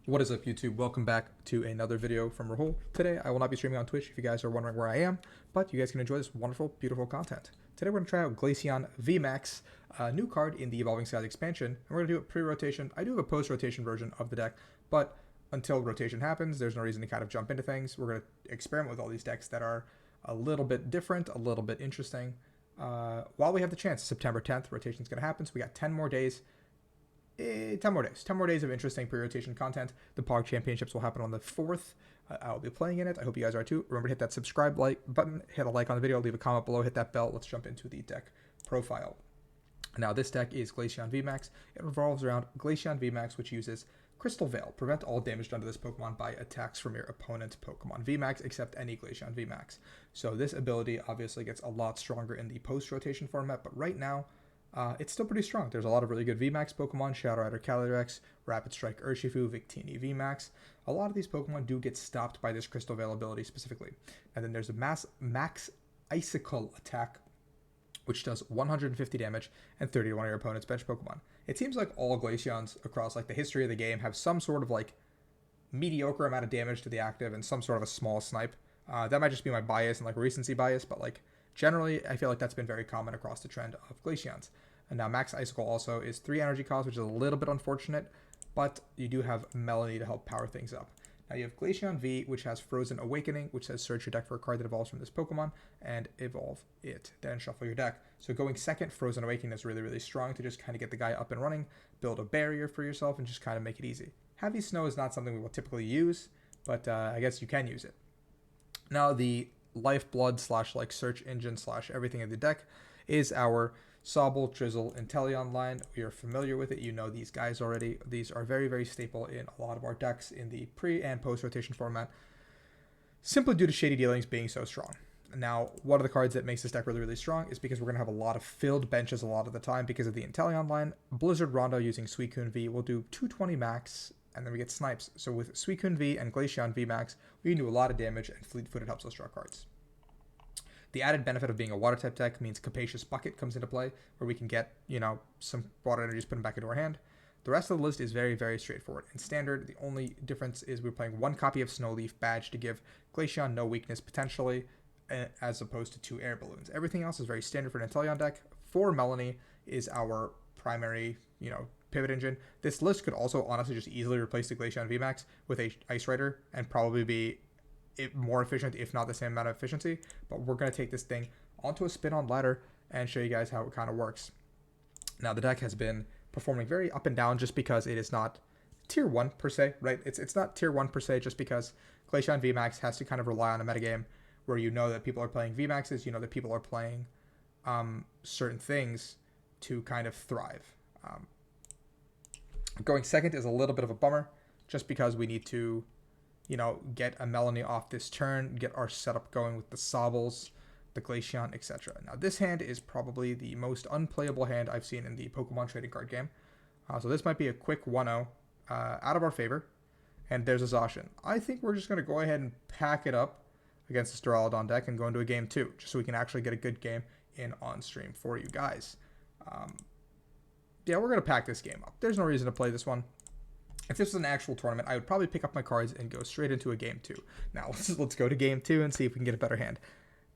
What is up, YouTube? Welcome back to another video from Rahul. Today, I will not be streaming on Twitch if you guys are wondering where I am, but you guys can enjoy this wonderful, beautiful content. Today, we're going to try out Glaceon VMAX, a new card in the Evolving Skies expansion, and we're going to do it pre-rotation. I do have a post-rotation version of the deck, but until rotation happens, there's no reason to kind of jump into things. We're going to experiment with all these decks that are a little bit different, a little bit interesting. While we have the chance, September 10th, rotation is going to happen, so we got 10 more days. 10 more days of interesting pre-rotation content. The POG Championships will happen on the 4th. I'll be playing in it. I hope you guys are too. Remember to hit that subscribe button, hit a like on the video, leave a comment below, hit that bell. Let's jump into the deck profile. Now, this deck is Glaceon VMAX. It revolves around Glaceon VMAX, which uses Crystal Veil. Prevent all damage done to this Pokemon by attacks from your opponent's Pokemon VMAX, except any Glaceon VMAX. So this ability obviously gets a lot stronger in the post-rotation format, but right now, it's still pretty strong. There's a lot of really good VMAX Pokemon, Shadow Rider Calyrex, Rapid Strike Urshifu, Victini VMAX. A lot of these Pokemon do get stopped by this Crystal Veil ability specifically. And then there's a Max Icicle attack, which does 150 damage and 30 to one of your opponent's bench Pokemon. It seems like all Glaceons across like the history of the game have some sort of like mediocre amount of damage to the active and some sort of a small snipe. That might just be my bias and like recency bias, but like generally, I feel like that's been very common across the trend of Glaceons. And now Max Icicle also is 3 energy cost, which is a little bit unfortunate, but you do have Melony to help power things up. Now you have Glaceon V, which has Frozen Awakening, which says search your deck for a card that evolves from this Pokemon, and evolve it. Then shuffle your deck. So going second, Frozen Awakening is really, really strong to just kind of get the guy up and running, build a barrier for yourself, and just kind of make it easy. Heavy Snow is not something we will typically use, but I guess you can use it. Now the lifeblood / like search engine / everything in the deck is our Sobble Drizzile Inteleon line. We are familiar with it. You know these guys already. These are very, very staple in a lot of our decks in the pre and post rotation format, simply due to Shady Dealings being so strong. Now, one of the cards that makes this deck really, really strong is because we're going to have a lot of filled benches a lot of the time because of the Inteleon line. Blizzard Rondo using Suicune V will do 220 max, and then we get snipes. So with Suicune V and Glaceon VMAX, we can do a lot of damage, and Fleet-Footed helps us draw cards. The added benefit of being a water type deck means Capacious Bucket comes into play, where we can get, some water energies, put them back into our hand. The rest of the list is very, very straightforward. In Standard, the only difference is we're playing 1 copy of Snowleaf Badge to give Glaceon no weakness potentially, as opposed to 2 air balloons. Everything else is very standard for an Inteleon deck. 4 Melony is our primary, pivot engine. This list could also honestly just easily replace the Glaceon VMAX with a Ice Rider and probably be more efficient, if not the same amount of efficiency. But we're going to take this thing onto a spin-on ladder and show you guys how it kind of works. Now, the deck has been performing very up and down just because it is not tier 1 per se, right? It's not tier 1 per se just because Glaceon VMAX has to kind of rely on a metagame where you know that people are playing VMAXs, you know that people are playing certain things to kind of thrive. Going second is a little bit of a bummer just because we need to, get a Melony off this turn, get our setup going with the Sobbles, the Glaceon, etc. Now, this hand is probably the most unplayable hand I've seen in the Pokemon trading card game. So this might be a quick 1-0 out of our favor. And there's a Zacian. I think we're just going to go ahead and pack it up against this Duraludon deck and go into a game 2, just so we can actually get a good game in on stream for you guys. Yeah, we're going to pack this game up. There's no reason to play this one. If this was an actual tournament, I would probably pick up my cards and go straight into a game 2. Now, let's go to game 2 and see if we can get a better hand.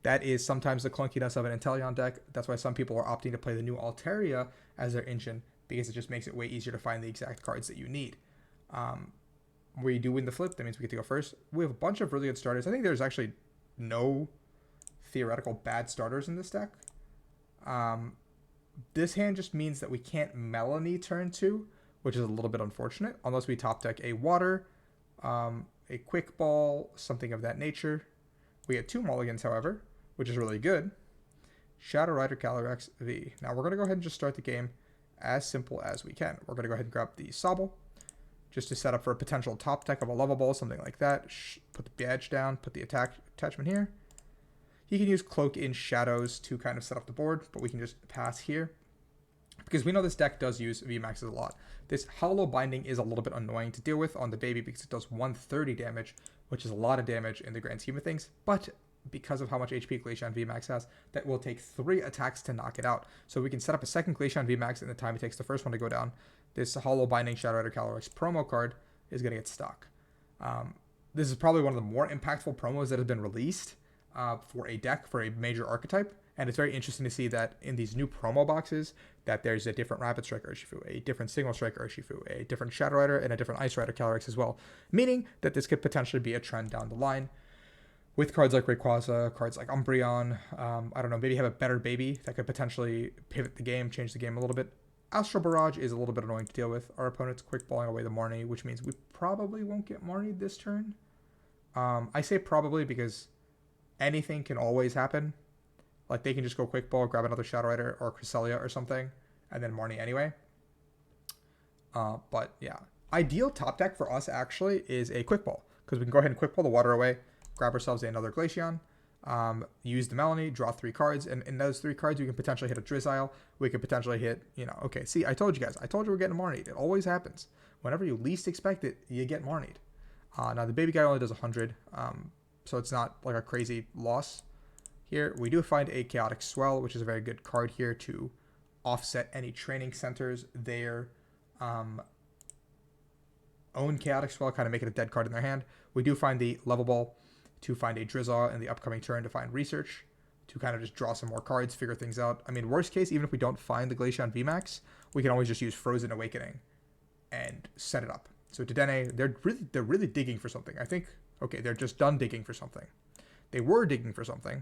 That is sometimes the clunkiness of an Inteleon deck. That's why some people are opting to play the new Altaria as their engine, because it just makes it way easier to find the exact cards that you need. We do win the flip. That means we get to go first. We have a bunch of really good starters. I think there's actually no theoretical bad starters in this deck. This hand just means that we can't Melony turn 2, which is a little bit unfortunate, unless we top deck a water, a quick ball, something of that nature. We get 2 mulligans, however, which is really good. Shadow Rider Calyrex V. Now we're going to go ahead and just start the game as simple as we can. We're going to go ahead and grab the Sobble, just to set up for a potential top deck of a Level Ball, something like that. Put the badge down, put the attachment here. He can use Cloak in Shadows to kind of set up the board, but we can just pass here, because we know this deck does use VMAXs a lot. This Hollow Binding is a little bit annoying to deal with on the baby because it does 130 damage, which is a lot of damage in the grand scheme of things, but because of how much HP Glaceon VMAX has, that will take 3 attacks to knock it out. So we can set up a second Glaceon VMAX in the time it takes the first one to go down. This Hollow Binding Shadow Rider Calyrex promo card is going to get stuck. This is probably one of the more impactful promos that have been released for a deck, for a major archetype. And it's very interesting to see that in these new promo boxes, that there's a different Rapid Strike Urshifu, a different Signal Strike Urshifu, a different Shadow Rider, and a different Ice Rider Calyrex as well. Meaning that this could potentially be a trend down the line with cards like Rayquaza, cards like Umbreon. I don't know, maybe have a better baby that could potentially pivot the game, change the game a little bit. Astral Barrage is a little bit annoying to deal with. Our opponent's quick balling away the Marnie, which means we probably won't get Marnie this turn. I say probably because anything can always happen. Like, they can just go quick ball, grab another Shadow Rider or Cresselia or something, and then Marnie anyway. But yeah, ideal top deck for us actually is a quick ball, because we can go ahead and quick ball the water away, grab ourselves another Glaceon, use the Melony, draw 3 cards, and in those 3 cards we can potentially hit a Drizzile. We could potentially hit, okay, see, I told you guys, I told you we're getting Marnied. It always happens. Whenever you least expect it, you get Marnied. Now the baby guy only does 100, so it's not like a crazy loss. Here, we do find a Chaotic Swell, which is a very good card here to offset any training centers their own Chaotic Swell, kind of make it a dead card in their hand. We do find the Level Ball to find a Drizzile in the upcoming turn to find Research, to kind of just draw some more cards, figure things out. I mean, worst case, even if we don't find the Glaceon VMAX, we can always just use Frozen Awakening and set it up. So Dedenne, they're really digging for something. I think, okay, they're just done digging for something. They were digging for something.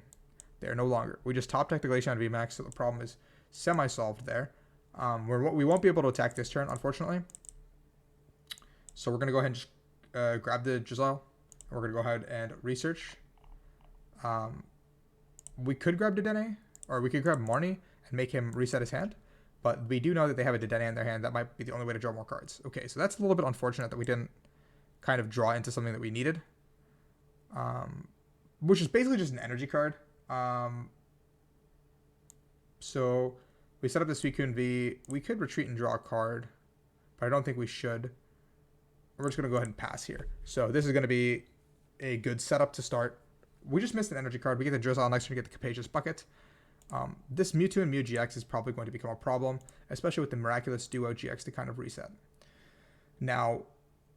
They're no longer. We just top deck the Glaceon VMAX, so the problem is semi-solved there. We won't be able to attack this turn, unfortunately. So we're going to go ahead and just grab the Drizzile. We're going to go ahead and Research. We could grab Dedenne, or we could grab Marnie and make him reset his hand. But we do know that they have a Dedenne in their hand. That might be the only way to draw more cards. Okay, so that's a little bit unfortunate that we didn't kind of draw into something that we needed. Which is basically just an energy card. So we set up the Suicune V. We could retreat and draw a card, but I don't think we should. We're just going to go ahead and pass here. So this is going to be a good setup to start. We just missed an energy card. We get the Drizzile next turn to get the Capacious Bucket. This Mewtwo and Mew GX is probably going to become a problem, especially with the Miraculous Duo GX to kind of reset. Now,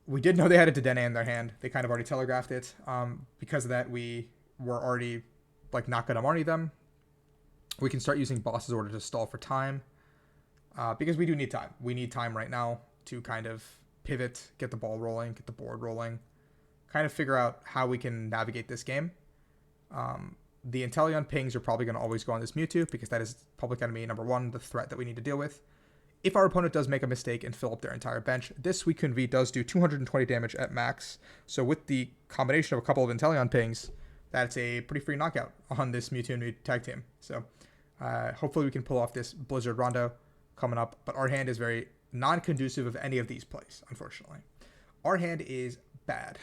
we did know they had a Dedenne in their hand. They kind of already telegraphed it. Because of that, we were already like not going to Marnie them. We can start using Boss's Order to stall for time. Because we do need time. We need time right now to kind of pivot, get the ball rolling, get the board rolling, kind of figure out how we can navigate this game. The Inteleon pings are probably going to always go on this Mewtwo because that is public enemy number 1, the threat that we need to deal with. If our opponent does make a mistake and fill up their entire bench, this Suicune V does do 220 damage at max. So with the combination of a couple of Inteleon pings, that's a pretty free knockout on this Mewtwo and Mew tag team. So hopefully we can pull off this Blizzard Rondo coming up. But our hand is very non-conducive of any of these plays, unfortunately. Our hand is bad.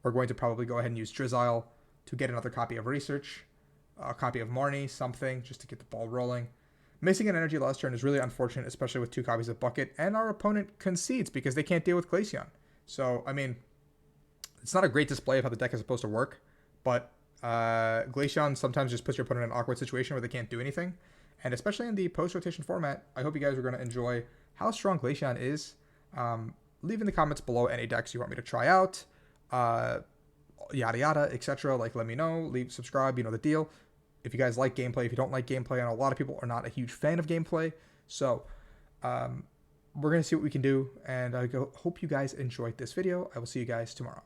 We're going to probably go ahead and use Drizzile to get another copy of Research, a copy of Marnie, something, just to get the ball rolling. Missing an energy last turn is really unfortunate, especially with 2 copies of Bucket, and our opponent concedes because they can't deal with Glaceon. So, I mean, it's not a great display of how the deck is supposed to work, but Glaceon sometimes just puts your opponent in an awkward situation where they can't do anything. And especially in the post-rotation format, I hope you guys are going to enjoy how strong Glaceon is. Leave in the comments below any decks you want me to try out, yada yada, etc. Like, let me know. Leave, subscribe, you know the deal. If you guys like gameplay, if you don't like gameplay, I know a lot of people are not a huge fan of gameplay. So we're going to see what we can do, and I hope you guys enjoyed this video. I will see you guys tomorrow.